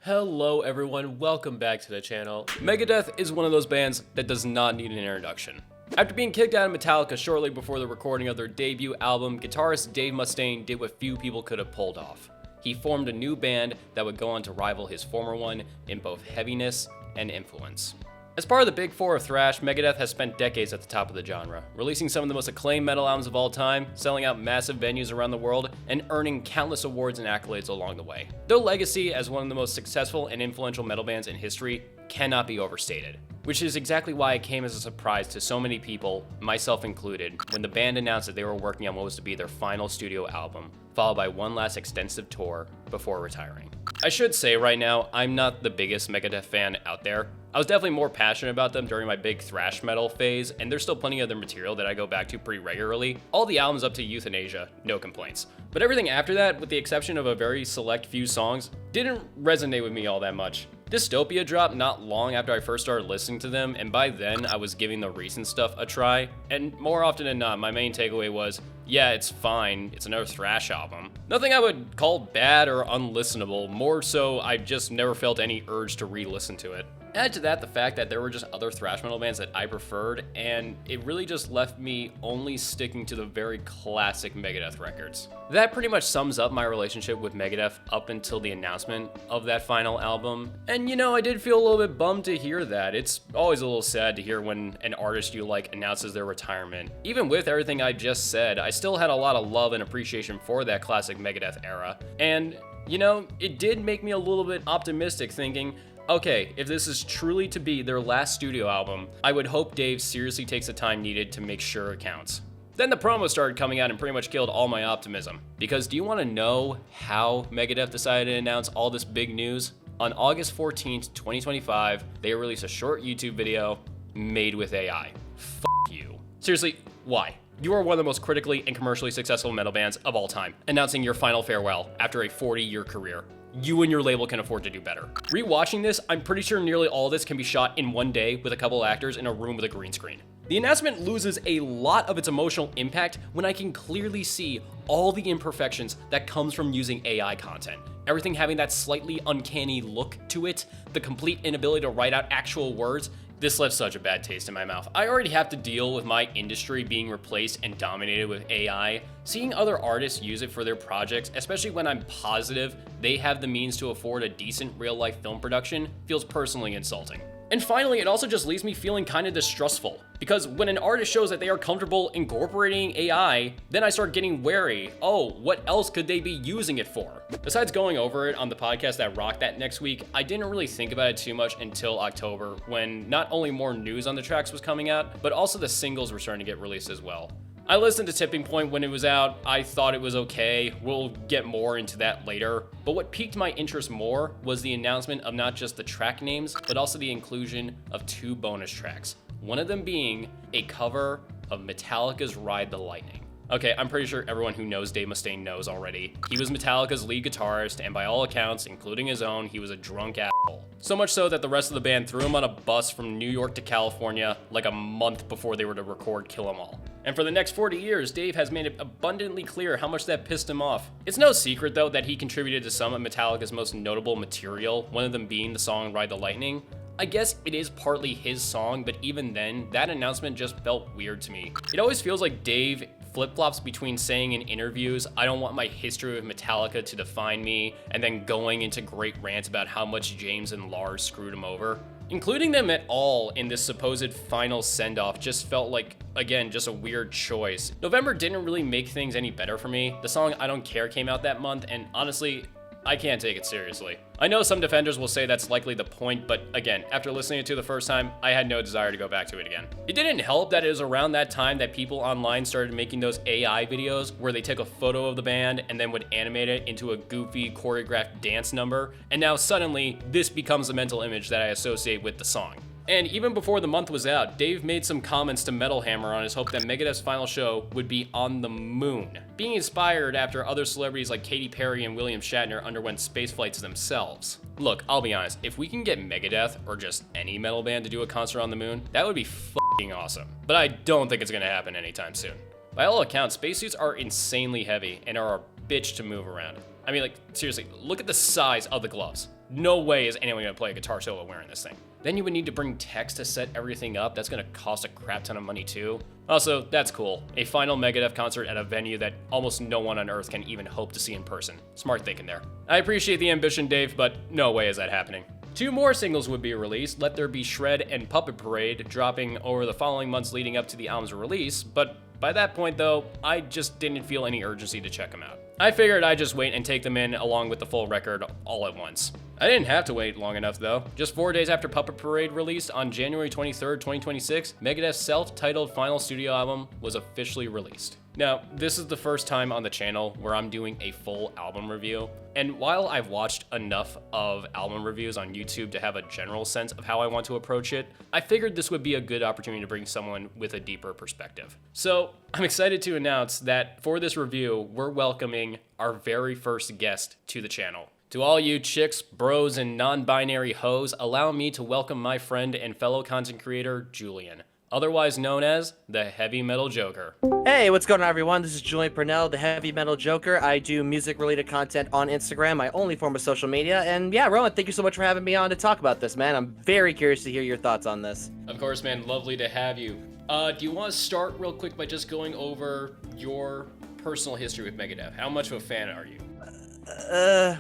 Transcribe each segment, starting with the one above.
Hello everyone, welcome back to the channel. Megadeth is one of those bands that does not need an introduction. After being kicked out of Metallica shortly before the recording of their debut album, guitarist Dave Mustaine did what few people could have pulled off. He formed a new band that would go on to rival his former one in both heaviness and influence. As part of the big four of thrash, Megadeth has spent decades at the top of the genre, releasing some of the most acclaimed metal albums of all time, selling out massive venues around the world, and earning countless awards and accolades along the way. Their legacy as one of the most successful and influential metal bands in history cannot be overstated, which is exactly why it came as a surprise to so many people, myself included, when the band announced that they were working on what was to be their final studio album, followed by one last extensive tour before retiring. I should say right now, I'm not the biggest Megadeth fan out there. I was definitely more passionate about them during my big thrash metal phase, and there's still plenty of their material that I go back to pretty regularly. All the albums up to Euthanasia, no complaints. But everything after that, with the exception of a very select few songs, didn't resonate with me all that much. Dystopia dropped not long after I first started listening to them, and by then I was giving the recent stuff a try, and more often than not, my main takeaway was, yeah, it's fine, it's another thrash album. Nothing I would call bad or unlistenable, more so I just never felt any urge to re-listen to it. Add to that the fact that there were just other thrash metal bands that I preferred, and it really just left me only sticking to the very classic Megadeth records. That pretty much sums up my relationship with Megadeth up until the announcement of that final album. And you know, I did feel a little bit bummed to hear that. It's always a little sad to hear when an artist you like announces their retirement. Even with everything I just said, I still had a lot of love and appreciation for that classic Megadeth era. And you know, it did make me a little bit optimistic, thinking, okay, if this is truly to be their last studio album, I would hope Dave seriously takes the time needed to make sure it counts. Then the promo started coming out and pretty much killed all my optimism. Because do you want to know how Megadeth decided to announce all this big news? On August 14th, 2025, they released a short YouTube video made with AI. F*** you. Seriously, why? You are one of the most critically and commercially successful metal bands of all time, announcing your final farewell after a 40-year career. You and your label can afford to do better. Rewatching this, I'm pretty sure nearly all this can be shot in one day with a couple actors in a room with a green screen. The announcement loses a lot of its emotional impact when I can clearly see all the imperfections that comes from using AI content. Everything having that slightly uncanny look to it, the complete inability to write out actual words. This left such a bad taste in my mouth. I already have to deal with my industry being replaced and dominated with AI. Seeing other artists use it for their projects, especially when I'm positive they have the means to afford a decent real-life film production, feels personally insulting. And finally, it also just leaves me feeling kind of distrustful, because when an artist shows that they are comfortable incorporating AI, then I start getting wary. Oh, what else could they be using it for? Besides going over it on the podcast that rocked that next week, I didn't really think about it too much until October, when not only more news on the tracks was coming out, but also the singles were starting to get released as well. I listened to Tipping Point when it was out. I thought it was okay. We'll get more into that later. But what piqued my interest more was the announcement of not just the track names, but also the inclusion of two bonus tracks. One of them being a cover of Metallica's Ride the Lightning. Okay, I'm pretty sure everyone who knows Dave Mustaine knows already. He was Metallica's lead guitarist, and by all accounts, including his own, he was a drunk asshole. So much so that the rest of the band threw him on a bus from New York to California like a month before they were to record Kill 'Em All. And for the next 40 years, Dave has made it abundantly clear how much that pissed him off. It's no secret, though, that he contributed to some of Metallica's most notable material, one of them being the song Ride the Lightning. I guess it is partly his song, but even then, that announcement just felt weird to me. It always feels like Dave flip-flops between saying in interviews, I don't want my history with Metallica to define me, and then going into great rants about how much James and Lars screwed him over. Including them at all in this supposed final send-off just felt like, again, just a weird choice. November didn't really make things any better for me. The song I Don't Care came out that month, and honestly, I can't take it seriously. I know some defenders will say that's likely the point, but again, after listening to it the first time, I had no desire to go back to it again. It didn't help that it was around that time that people online started making those AI videos where they took a photo of the band and then would animate it into a goofy choreographed dance number, and now suddenly this becomes the mental image that I associate with the song. And even before the month was out, Dave made some comments to Metal Hammer on his hope that Megadeth's final show would be on the moon, being inspired after other celebrities like Katy Perry and William Shatner underwent space flights themselves. Look, I'll be honest, if we can get Megadeth or just any metal band to do a concert on the moon, that would be f***ing awesome. But I don't think it's gonna happen anytime soon. By all accounts, spacesuits are insanely heavy and are a bitch to move around. I mean, like, seriously, look at the size of the gloves. No way is anyone gonna play a guitar solo wearing this thing. Then you would need to bring text to set everything up. That's gonna cost a crap ton of money too. Also, that's cool. A final Megadeth concert at a venue that almost no one on Earth can even hope to see in person. Smart thinking there. I appreciate the ambition, Dave, but no way is that happening. 2 more singles would be released, Let There Be Shred and Puppet Parade, dropping over the following months leading up to the album's release, but by that point though, I just didn't feel any urgency to check them out. I figured I'd just wait and take them in along with the full record all at once. I didn't have to wait long enough though. Just 4 days after Puppet Parade released on January 23rd, 2026, Megadeth's self-titled final studio album was officially released. Now, this is the first time on the channel where I'm doing a full album review, and while I've watched enough of album reviews on YouTube to have a general sense of how I want to approach it, I figured this would be a good opportunity to bring someone with a deeper perspective. So, I'm excited to announce that for this review, we're welcoming our very first guest to the channel. To all you chicks, bros, and non-binary hoes, allow me to welcome my friend and fellow content creator, Julian, otherwise known as the Heavy Metal Joker. Hey, what's going on, everyone? This is Julian Purnell, the Heavy Metal Joker. I do music-related content on Instagram, my only form of social media. And yeah, Rowan, thank you so much for having me on to talk about this, man. I'm very curious to hear your thoughts on this. Of course, man. Lovely to have you. Do you want to start real quick by just going over your personal history with Megadeth? How much of a fan are you?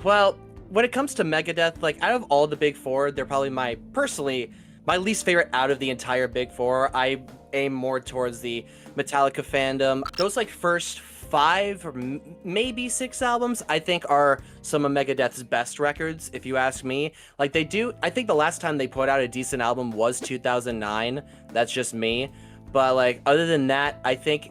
Well, when it comes to Megadeth, like, out of all the big four, they're probably personally, my least favorite out of the entire big four. I aim more towards the Metallica fandom. Those, like, first 5 or maybe 6 albums, I think are some of Megadeth's best records, if you ask me. Like, I think the last time they put out a decent album was 2009. That's just me. But, like, other than that, I think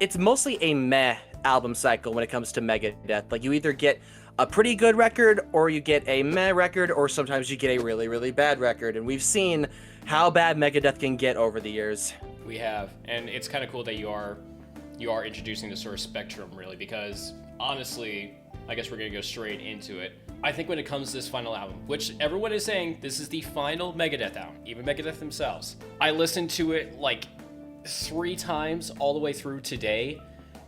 it's mostly a meh album cycle when it comes to Megadeth. Like, you either get a pretty good record, or you get a meh record, or sometimes you get a really, really bad record. And we've seen how bad Megadeth can get over the years. We have, and it's kind of cool that you are introducing this sort of spectrum, really, because honestly, I guess we're gonna go straight into it. I think when it comes to this final album, which everyone is saying this is the final Megadeth album, even Megadeth themselves, I listened to it like 3 times all the way through today,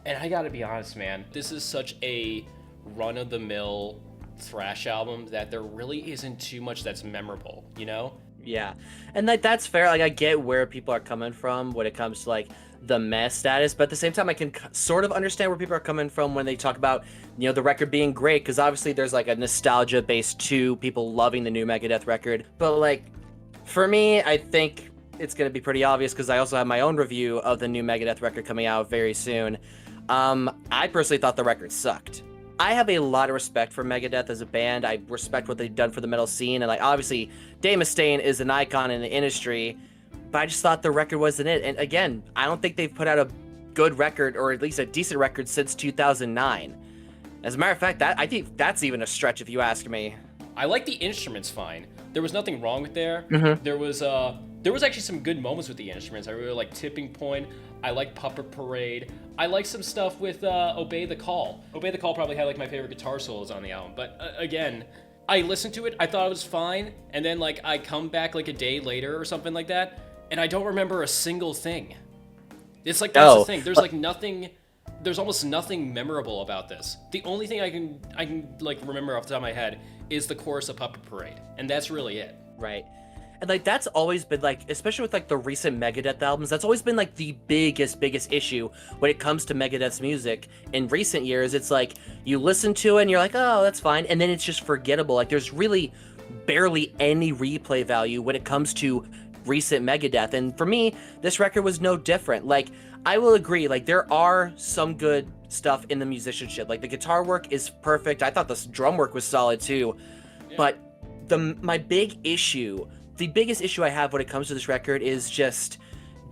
and I gotta be honest, man, this is such a run-of-the-mill thrash album that there really isn't too much that's memorable, you know? Yeah, and like that's fair. Like, I get where people are coming from when it comes to like the meh status, but at the same time I can sort of understand where people are coming from when they talk about, you know, the record being great, because obviously there's like a nostalgia base to people loving the new Megadeth record. But like, for me, I think it's going to be pretty obvious, because I also have my own review of the new Megadeth record coming out very soon. I personally thought the record sucked. I have a lot of respect for Megadeth as a band. I respect what they've done for the metal scene, and like, obviously Dave Mustaine is an icon in the industry, but I just thought the record wasn't it. And again, I don't think they've put out a good record, or at least a decent record, since 2009. As a matter of fact, I think that's even a stretch if you ask me. I like the instruments fine. There was nothing wrong with there. Mm-hmm. There was actually some good moments with the instruments. I really like Tipping Point. I like Puppet Parade. I like some stuff with Obey the Call. Obey the Call probably had like my favorite guitar solos on the album. But again, I listened to it. I thought it was fine. And then like I come back like a day later or something like that, and I don't remember a single thing. It's like that's the thing. There's like nothing. There's almost nothing memorable about this. The only thing I can like remember off the top of my head is the chorus of Puppet Parade, and that's really it. Right. And like, that's always been like, especially with like the recent Megadeth albums, that's always been like the biggest issue when it comes to Megadeth's music. In recent years, it's like you listen to it and you're like, oh, that's fine, and then it's just forgettable. Like, there's really barely any replay value when it comes to recent Megadeth. And for me, this record was no different. Like, I will agree, like, there are some good stuff in the musicianship. Like, the guitar work is perfect. I thought the drum work was solid too. Yeah. But the biggest issue I have when it comes to this record is just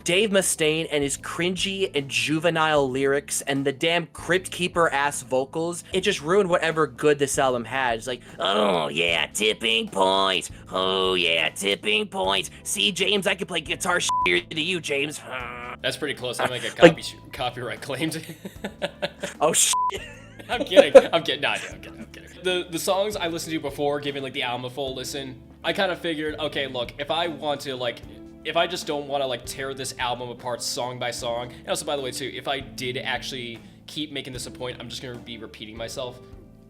Dave Mustaine and his cringy and juvenile lyrics and the damn Crypt Keeper ass vocals. It just ruined whatever good this album had. It's like, oh yeah, tipping point. Oh yeah, tipping point. See, James, I can play guitar shittier than you, James. That's pretty close. I might get copyright claimed. Oh shit. I'm kidding. No, I'm kidding. The songs I listened to before giving like the album a full listen, I kind of figured, okay, look, if I just don't want to like tear this album apart song by song, and also by the way too, if I did actually keep making this a point, I'm just gonna be repeating myself.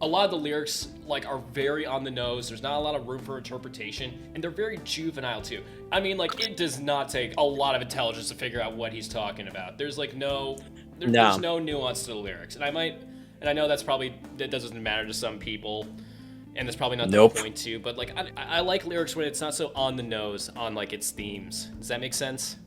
A lot of the lyrics like are very on the nose. There's not a lot of room for interpretation, and they're very juvenile too. I mean, like it does not take a lot of intelligence to figure out what he's talking about. There's like there's no nuance to the lyrics, and I know that doesn't matter to some people, and that's probably not the point too. But like I like lyrics when it's not so on the nose on like its themes. Does that make sense?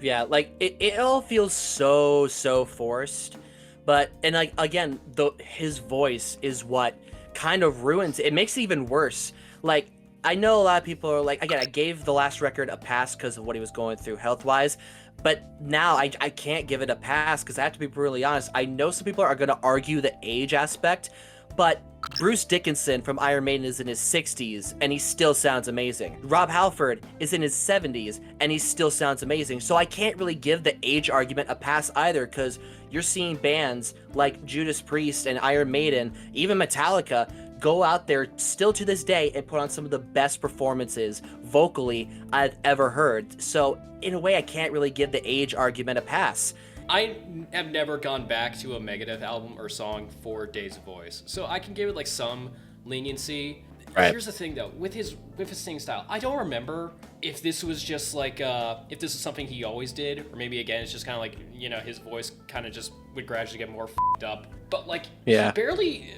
Yeah, like it all feels so forced. But and like again, his voice is what kind of ruins it. It makes it even worse. Like I know a lot of people are like, again, I gave the last record a pass because of what he was going through health wise, but now I can't give it a pass because I have to be brutally honest. I know some people are going to argue the age aspect, but Bruce Dickinson from Iron Maiden is in his 60s and he still sounds amazing. Rob Halford is in his 70s and he still sounds amazing. So I can't really give the age argument a pass either, because you're seeing bands like Judas Priest and Iron Maiden, even Metallica, go out there still to this day and put on some of the best performances vocally I've ever heard. So in a way, I can't really give the age argument a pass. I have never gone back to a Megadeth album or song for Dave's voice, so I can give it like some leniency. Right. Here's the thing though, with his singing style, I don't remember if this was just like if this is something he always did, or maybe again it's just kind of like, you know, his voice kind of just would gradually get more f***ed up. But like he barely.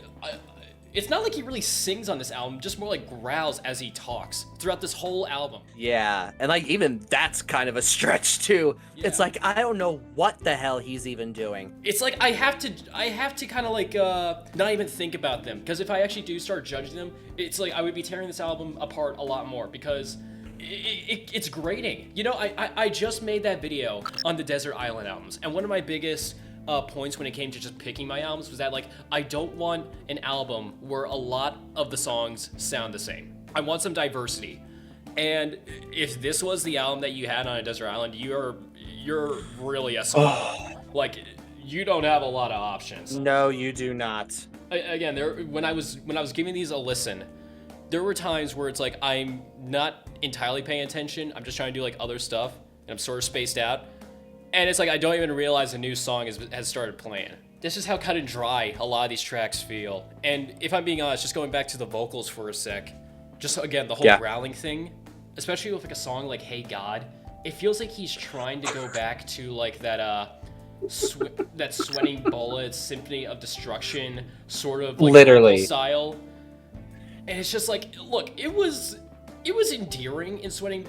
It's not like he really sings on this album, just more like growls as he talks throughout this whole album. Yeah, and like even that's kind of a stretch too. Yeah. It's like I don't know what the hell he's even doing. It's like I have to kind of like not even think about them, because if I actually do start judging them, it's like I would be tearing this album apart a lot more, because it's grating. You know, I just made that video on the Desert Island albums, and one of my biggest points when it came to just picking my albums was that like I don't want an album where a lot of the songs sound the same. I want some diversity. And if this was the album that you had on a Desert Island, you're really a song. Like you don't have a lot of options. No, you do not. Again, when I was giving these a listen, there were times where it's like I'm not entirely paying attention. I'm just trying to do like other stuff, and I'm sort of spaced out. And it's like I don't even realize a new song has started playing. This is how cut and dry a lot of these tracks feel. And if I'm being honest, just going back to the vocals for a sec, just again, the whole growling thing, especially with like a song like Hey God, it feels like he's trying to go back to like that that Sweating Bullets, Symphony of Destruction sort of like literally style. And it's just like, look, it was endearing in Sweating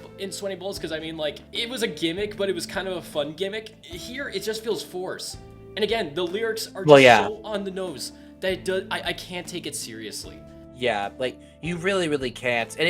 Bullets, because I mean, like, it was a gimmick, but it was kind of a fun gimmick. Here, it just feels forced. And again, the lyrics are just so on the nose that I can't take it seriously. Yeah, like, you really can't. And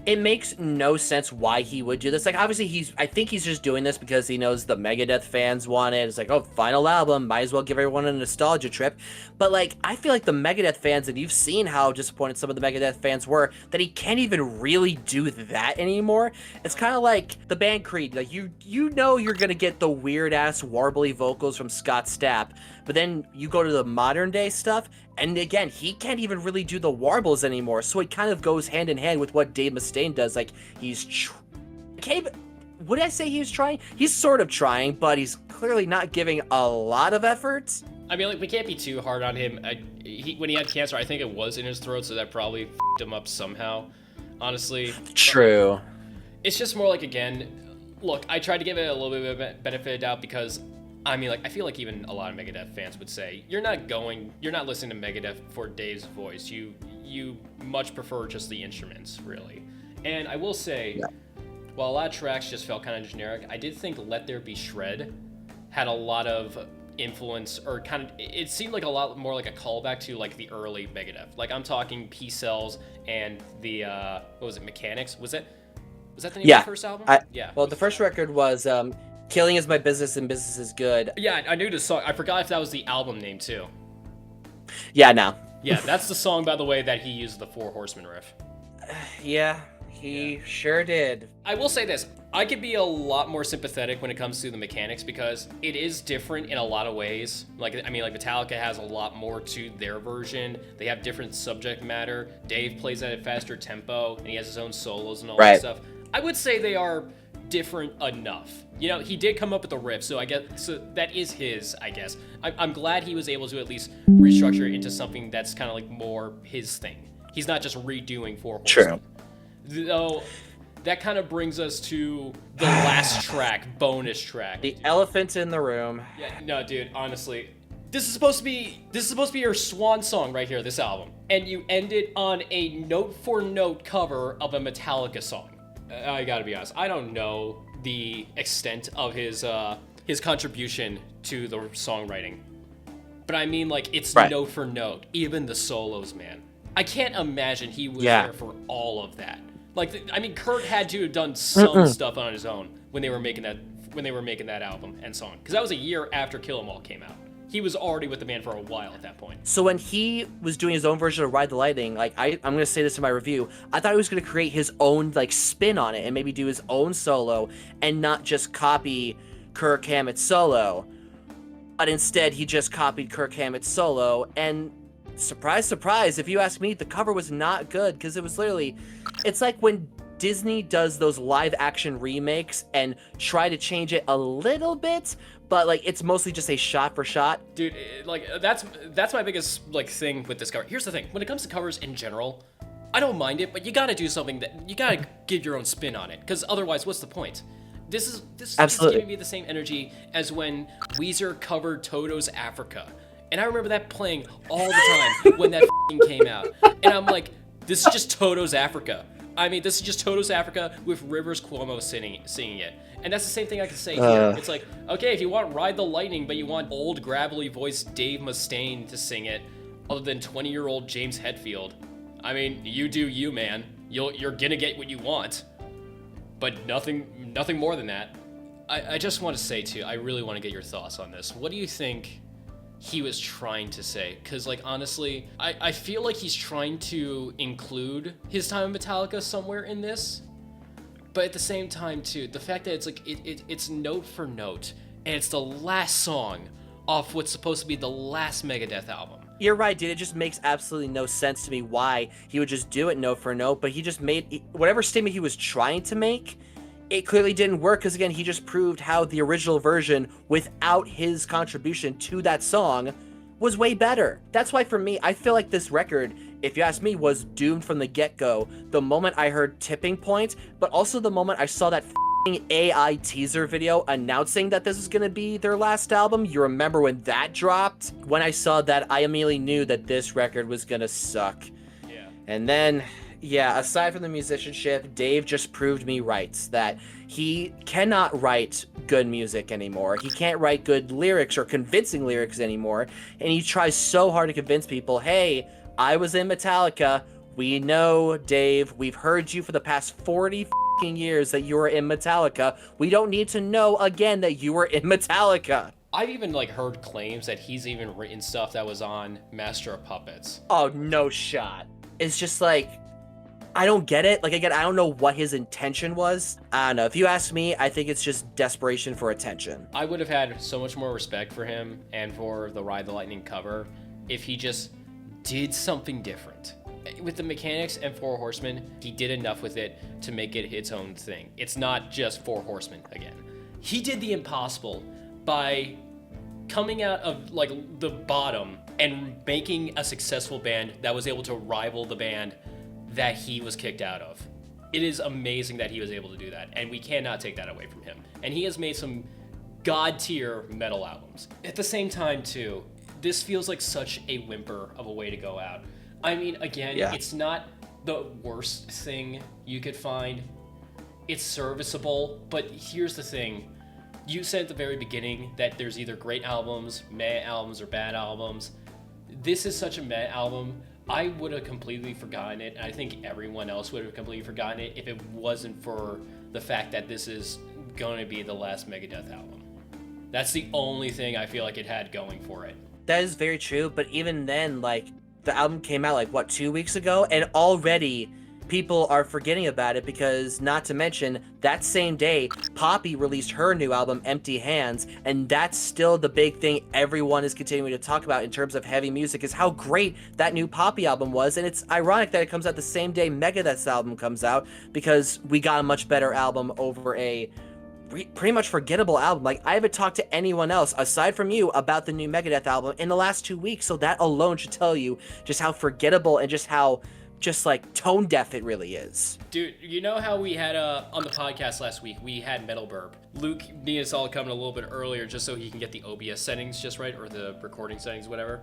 it makes no sense why he would do this. Like, obviously, I think he's just doing this because he knows the Megadeth fans want it. It's like, oh, final album, might as well give everyone a nostalgia trip. But, like, I feel like the Megadeth fans, and you've seen how disappointed some of the Megadeth fans were, that he can't even really do that anymore. It's kind of like the band Creed. Like, you know you're going to get the weird-ass warbly vocals from Scott Stapp, but then you go to the modern-day stuff, and again, he can't even really do the warbles anymore, so it kind of goes hand in hand with what Dave Mustaine does. Like, would I say he's trying? He's sort of trying, but he's clearly not giving a lot of effort. I mean, like, we can't be too hard on him. When he had cancer, I think it was in his throat, so that probably f***ed him up somehow, honestly. True. But it's just more like, again, look, I tried to give it a little bit of a benefit of the doubt, because I mean, like, I feel like even a lot of Megadeth fans would say, you're not listening to Megadeth for Dave's voice. You much prefer just the instruments, really. And I will say, while a lot of tracks just felt kind of generic, I did think Let There Be Shred had a lot of influence, or kind of, it seemed like a lot more like a callback to like the early Megadeth. Like, I'm talking P-Cells and the, what was it, Mechanics? Was that the name of the first album? Well, the first record was, Killing Is My Business and Business Is Good. Yeah, I knew the song. I forgot if that was the album name too. Yeah, no. Yeah, that's the song, by the way, that he used the Four Horsemen riff. Yeah, he sure did. I will say this. I could be a lot more sympathetic when it comes to the Mechanics, because it is different in a lot of ways. Like, I mean, like, Metallica has a lot more to their version. They have different subject matter. Dave plays at a faster tempo, and he has his own solos and all that stuff. I would say they are different enough. You know, he did come up with the riff, so I guess so that is his, I guess. I'm glad he was able to at least restructure it into something that's kind of like more his thing. He's not just redoing Four Horsemen. True. Though, that kind of brings us to the last track, bonus track. The elephant in the room. Yeah, no, dude, honestly. This is supposed to be your swan song right here, this album. And you end it on a note-for-note cover of a Metallica song. I gotta be honest, I don't know the extent of his contribution to the songwriting. But I mean, like, it's note for note. Even the solos, man. I can't imagine he was there for all of that. Like, I mean, Kurt had to have done some stuff on his own when they were making that album and song. Because that was a year after Kill 'Em All came out. He was already with the band for a while at that point. So when he was doing his own version of Ride the Lightning, like I'm gonna say this in my review, I thought he was gonna create his own like spin on it and maybe do his own solo and not just copy Kirk Hammett's solo. But instead he just copied Kirk Hammett's solo, and surprise, surprise, if you ask me, the cover was not good because it was literally, it's like when Disney does those live action remakes and try to change it a little bit, but like it's mostly just a shot for shot. Dude, like that's my biggest like thing with this cover. Here's the thing, when it comes to covers in general, I don't mind it, but you gotta do something that you gotta give your own spin on it, because otherwise what's the point? This is giving me the same energy as when Weezer covered Toto's Africa. And I remember that playing all the time when that came out. And I'm like, this is just Toto's Africa. I mean, this is just Toto's Africa with Rivers Cuomo singing it. And that's the same thing I can say here. It's like, okay, if you want Ride the Lightning, but you want old, gravelly voiced Dave Mustaine to sing it, other than 20-year-old James Hetfield, I mean, you do you, man. You're gonna get what you want. But nothing more than that. I just want to say, too, I really want to get your thoughts on this. What do you think he was trying to say? Because, like, honestly, I feel like he's trying to include his time in Metallica somewhere in this, but at the same time, too, the fact that it's like it's note for note, and it's the last song off what's supposed to be the last Megadeth album. You're right, dude. It just makes absolutely no sense to me why he would just do it note for note, but he just made whatever statement he was trying to make. It clearly didn't work because, again, he just proved how the original version, without his contribution to that song, was way better. That's why, for me, I feel like this record, if you ask me, was doomed from the get-go. The moment I heard Tipping Point, but also the moment I saw that AI teaser video announcing that this was going to be their last album. You remember when that dropped? When I saw that, I immediately knew that this record was going to suck. Yeah. And then, yeah, aside from the musicianship, Dave just proved me right that he cannot write good music anymore. He can't write good lyrics or convincing lyrics anymore. And he tries so hard to convince people, hey, I was in Metallica. We know, Dave. We've heard you for the past 40 years that you were in Metallica. We don't need to know again that you were in Metallica. I've even like heard claims that he's even written stuff that was on Master of Puppets. Oh, no shot. It's just like, I don't get it. Like, again, I don't know what his intention was. I don't know. If you ask me, I think it's just desperation for attention. I would have had so much more respect for him and for the Ride the Lightning cover if he just did something different. With the Mechanics and Four Horsemen, he did enough with it to make it its own thing. It's not just Four Horsemen again. He did the impossible by coming out of like the bottom and making a successful band that was able to rival the band that he was kicked out of. It is amazing that he was able to do that, and we cannot take that away from him. And he has made some god-tier metal albums. At the same time, too, this feels like such a whimper of a way to go out. I mean, again, It's not the worst thing you could find. It's serviceable, but here's the thing. You said at the very beginning that there's either great albums, meh albums, or bad albums. This is such a meh album. I would have completely forgotten it, and I think everyone else would have completely forgotten it if it wasn't for the fact that this is going to be the last Megadeth album. That's the only thing I feel like it had going for it. That is very true, but even then, like, the album came out, like, what, 2 weeks ago? And already people are forgetting about it because, not to mention, that same day, Poppy released her new album, Empty Hands, and that's still the big thing everyone is continuing to talk about in terms of heavy music, is how great that new Poppy album was. And it's ironic that it comes out the same day Megadeth's album comes out, because we got a much better album over a pretty much forgettable album. Like, I haven't talked to anyone else aside from you about the new Megadeth album in the last 2 weeks, so that alone should tell you just how forgettable and just how like tone deaf it really is. Dude, you know how we had on the podcast last week, we had Metal Burp. Luke needed us all coming a little bit earlier just so he can get the OBS settings just right, or the recording settings, whatever.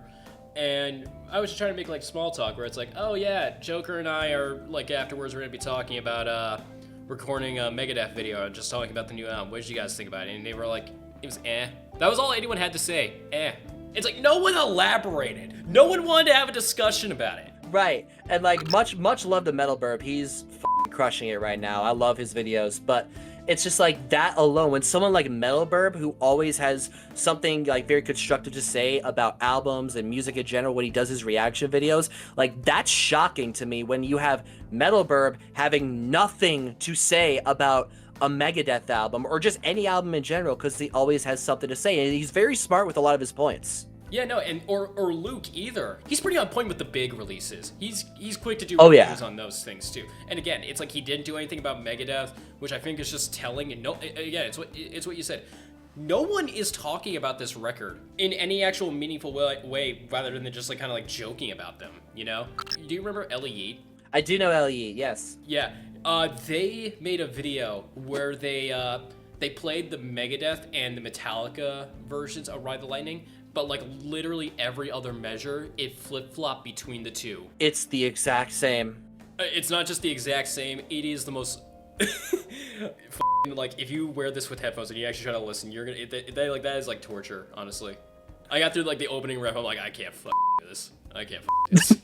And I was just trying to make like small talk where it's like, oh yeah, Joker and I are like, afterwards we're gonna be talking about recording a Megadeth video and just talking about the new album. What did you guys think about it? And they were like, it was eh. That was all anyone had to say. Eh. It's like no one elaborated. No one wanted to have a discussion about it. Right, and like much love to Metal Burp. He's crushing it right now. I love his videos, but it's just like that alone. When someone like Metal Burp, who always has something like very constructive to say about albums and music in general when he does his reaction videos, like that's shocking to me. When you have Metal Burp having nothing to say about a Megadeth album or just any album in general, because he always has something to say, and he's very smart with a lot of his points. Yeah, no, and or Luke either. He's pretty on point with the big releases. He's quick to do reviews on those things too. And again, it's like he didn't do anything about Megadeth, which I think is just telling. And no, again, it's what you said. No one is talking about this record in any actual meaningful way rather than just like kind of like joking about them. You know? Do you remember Ellie Yeet? I do know Ellie Yeet, yes. Yeah, they made a video where they played the Megadeth and the Metallica versions of Ride the Lightning. But like literally every other measure, it flip-flopped between the two. It's the exact same. It's not just the exact same. It is the most like if you wear this with headphones and you actually try to listen, you're gonna like that is like torture. Honestly, I got through like the opening riff. I'm like, I can't do this. I can't do this.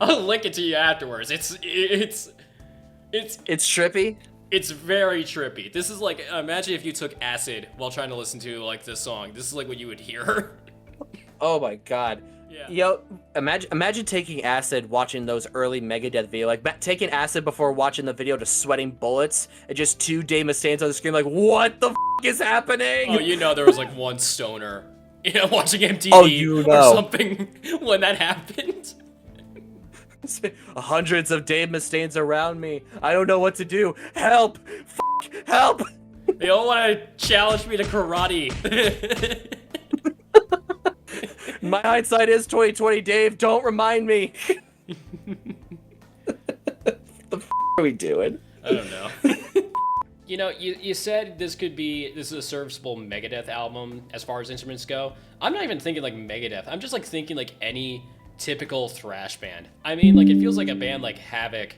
I'll link it to you afterwards. It's trippy. It's very trippy. This is like, imagine if you took acid while trying to listen to like this song. This is like what you would hear. Oh my god. Yeah. Yo, imagine taking acid watching those early Megadeth videos. Like taking acid before watching the video to Sweating Bullets and just 2 Dave Mustaine's on the screen like, what the f is happening? Oh, you know there was like one stoner, you know, watching MTV or something when that happened. Hundreds of Dave Mustaines around me. I don't know what to do. Help! Help! They all want to challenge me to karate. My hindsight is 2020, Dave. Don't remind me. The f are we doing? I don't know. You know, you said this is a serviceable Megadeth album as far as instruments go. I'm not even thinking like Megadeth. I'm just like thinking like any typical thrash band. I mean, like it feels like a band like Havoc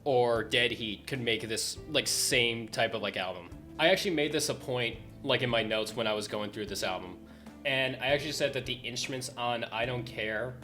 or Dead Heat could make this like same type of like album. I actually made this a point like in my notes when I was going through this album, and I actually said that the instruments on I Don't Care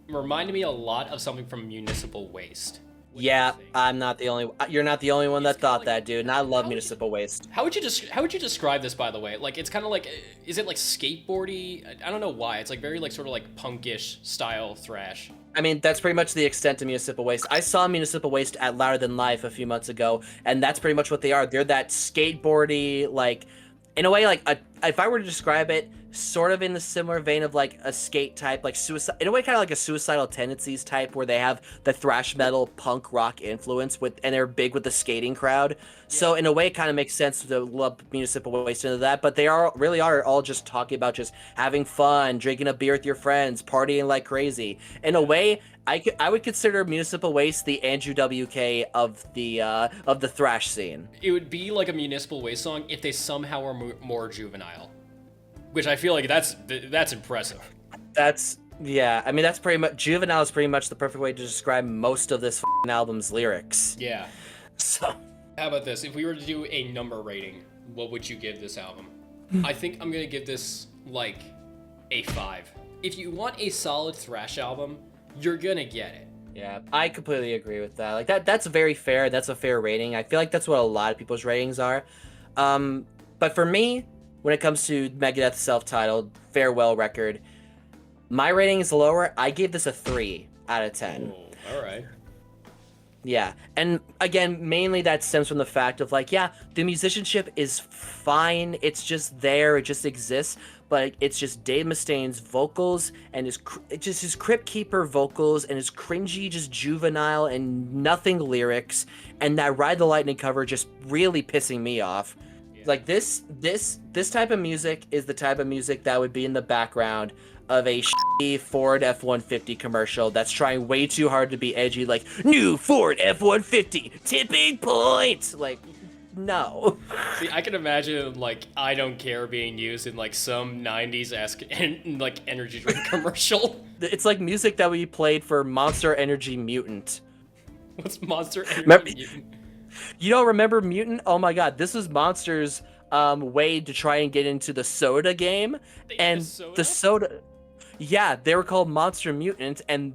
reminded me a lot of something from Municipal Waste. Yeah, I'm not the only. You're not the only one that thought that, dude. And I love Municipal Waste. How would you describe this, by the way? Like, it's kind of like, is it like skateboardy? I don't know why. It's like very like sort of like punkish style thrash. I mean, that's pretty much the extent of Municipal Waste. I saw Municipal Waste at Louder Than Life a few months ago, and that's pretty much what they are. They're that skateboardy, like, in a way, like if I were to describe it, sort of in the similar vein of like a skate type, like suicide, in a way kind of like a Suicidal Tendencies type, where they have the thrash metal punk rock influence and they're big with the skating crowd. Yeah. So in a way it kind of makes sense to lump Municipal Waste into that, but they really are all just talking about just having fun, drinking a beer with your friends, partying like crazy. In a way, I would consider Municipal Waste the Andrew WK of the thrash scene. It would be like a Municipal Waste song if they somehow were more juvenile. Which I feel like that's impressive. Yeah, I mean, that's pretty much, Juvenile is pretty much the perfect way to describe most of this album's lyrics. Yeah. So. How about this? If we were to do a number rating, what would you give this album? I think I'm gonna give this like a 5. If you want a solid thrash album, you're gonna get it. Yeah, I completely agree with that. Like that's very fair. That's a fair rating. I feel like that's what a lot of people's ratings are. But for me, when it comes to Megadeth's self-titled farewell record, my rating is lower. I gave this a 3 out of 10. Oh, all right. Yeah. And again, mainly that stems from the fact of like, yeah, the musicianship is fine. It's just there. It just exists. But it's just Dave Mustaine's vocals and just his Crypt Keeper vocals and his cringy, just juvenile and nothing lyrics. And that Ride the Lightning cover just really pissing me off. Like this type of music is the type of music that would be in the background of a shitty Ford F-150 commercial that's trying way too hard to be edgy, like new Ford F-150 tipping point. Like, no. See, I can imagine like I Don't Care being used in like some 90s-esque like energy drink commercial. It's like music that we played for Monster Energy Mutant. What's Monster Energy Mutant? You don't remember Mutant? Oh my god, this was Monster's way to try and get into the soda game. And the soda, yeah, they were called Monster Mutant, and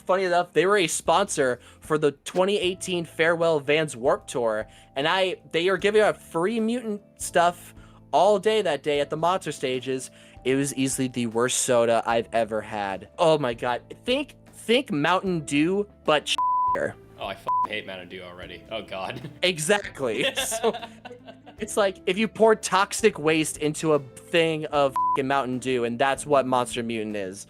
funny enough, they were a sponsor for the 2018 Farewell Vans Warped Tour, and they are giving out free mutant stuff all day that day at the Monster stages. It was easily the worst soda I've ever had. Oh my god, think Mountain Dew, but shittier. Oh, I hate Mountain Dew already. Oh god. Exactly. So it's like if you pour toxic waste into a thing of Mountain Dew, and that's what Monster Mutant is.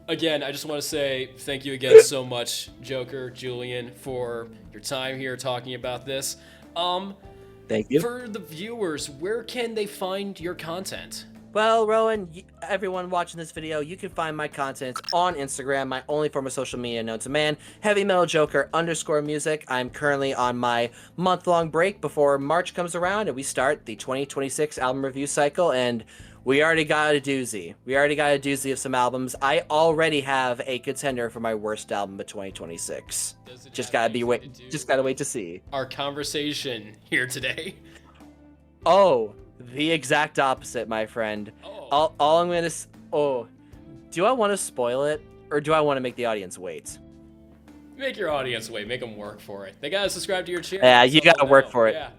Again, I just want to say thank you again so much, Joker, Julian, for your time here talking about this. Thank you. For the viewers, where can they find your content? Well, Rowan, everyone watching this video, you can find my content on Instagram, my only form of social media known to man, HeavyMetalJoker_music. I'm currently on my month-long break before March comes around and we start the 2026 album review cycle, and we already got a doozy. We already got a doozy of some albums. I already have a contender for my worst album of 2026. Just gotta wait to see. Our conversation here today. Oh. The exact opposite, my friend. Oh. All I'm gonna. Oh, do I want to spoil it, or do I want to make the audience wait? Make your audience wait. Make them work for it. They gotta subscribe to your channel. Yeah, you gotta work for it. Yeah.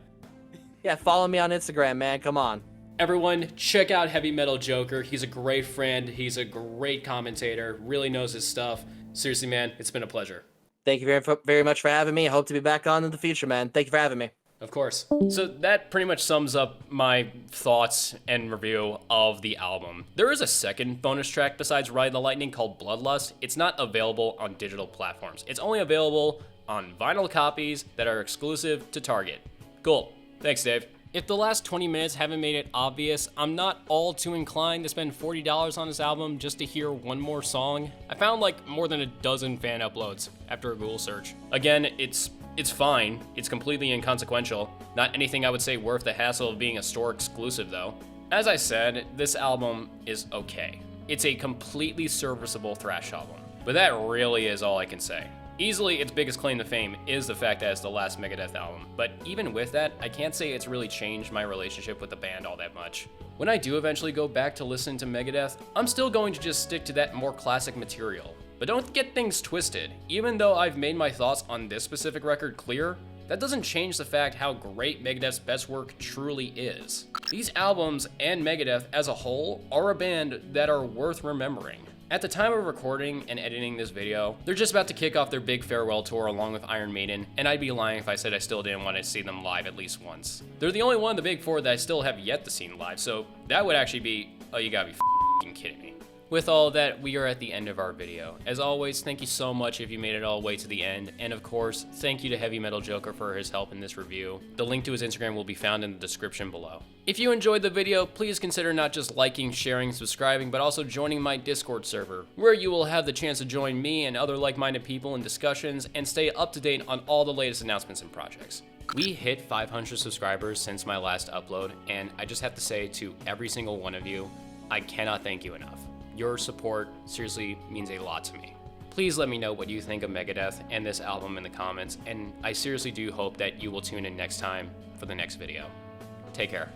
Yeah, follow me on Instagram, man. Come on. Everyone, check out Heavy Metal Joker. He's a great friend. He's a great commentator. Really knows his stuff. Seriously, man, it's been a pleasure. Thank you very much for having me. I hope to be back on in the future, man. Thank you for having me. Of course. So that pretty much sums up my thoughts and review of the album. There is a second bonus track besides Ride the Lightning called Bloodlust. It's not available on digital platforms. It's only available on vinyl copies that are exclusive to Target. Cool. Thanks, Dave. If the last 20 minutes haven't made it obvious, I'm not all too inclined to spend $40 on this album just to hear one more song. I found like more than a dozen fan uploads after a Google search. Again, it's fine. It's completely inconsequential. Not anything I would say worth the hassle of being a store exclusive though. As I said, this album is okay. It's a completely serviceable thrash album. But that really is all I can say. Easily its biggest claim to fame is the fact that it's the last Megadeth album, but even with that, I can't say it's really changed my relationship with the band all that much. When I do eventually go back to listen to Megadeth, I'm still going to just stick to that more classic material. But don't get things twisted. Even though I've made my thoughts on this specific record clear, that doesn't change the fact how great Megadeth's best work truly is. These albums and Megadeth as a whole are a band that are worth remembering. At the time of recording and editing this video, they're just about to kick off their big farewell tour along with Iron Maiden, and I'd be lying if I said I still didn't want to see them live at least once. They're the only one of the big four that I still have yet to see live, so that would actually be, oh, you gotta be f***ing kidding me. With all that, we are at the end of our video. As always, thank you so much if you made it all the way to the end, and of course, thank you to Heavy Metal Joker for his help in this review. The link to his Instagram will be found in the description below. If you enjoyed the video, please consider not just liking, sharing, subscribing, but also joining my Discord server, where you will have the chance to join me and other like-minded people in discussions and stay up to date on all the latest announcements and projects. We hit 500 subscribers since my last upload, and I just have to say to every single one of you, I cannot thank you enough. Your support seriously means a lot to me. Please let me know what you think of Megadeth and this album in the comments, and I seriously do hope that you will tune in next time for the next video. Take care.